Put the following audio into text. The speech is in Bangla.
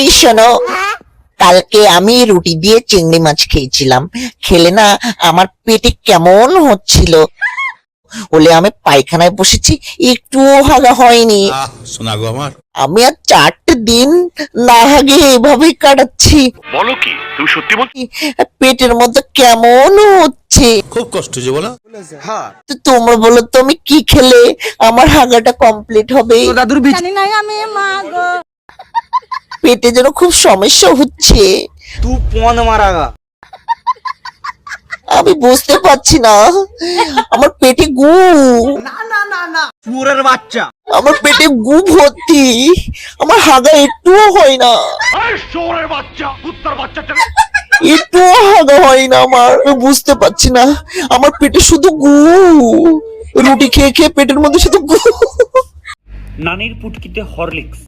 এই শোনো, কালকে আমি রুটি দিয়ে চিংড়ি মাছ খেয়েছিলাম। খেলে না আমার পেটে কেমন হচ্ছিল, বলে আমি পায়খানায় বসেছি, একটুও হাগা হয়নি। শোনা গো আমার, আমি আর 4টে দিন না হাগে এভাবেই কাটাচ্ছি। বলো কি তুমি সত্যি বলছো? পেটের মধ্যে কেমন হচ্ছে। খুব কষ্ট যে বলো। তো তোমরা বলো তো আমি কি খেলে আমার হাগাটা কমপ্লিট হবে? জানি না আমি মা গো। পেটে যেন খুব সমস্যা হচ্ছে, तू पौन मारागा। আমি বুঝতে পারছি না। আমার পেটে গু, चूरेर बाच्चा। আমার পেটে গু ভর্তি, আমার হাগা একটুও হয় না, শোরের বাচ্চা, কুত্তার বাচ্চা। একটুও হাগা হয় না আমার। আমি বুঝতে পারছি না, আমার পেটে শুধু গু, রুটি খেয়ে খেয়ে পেটের মধ্যে শুধু গু। নানির পুটকিতে হরলিক্স।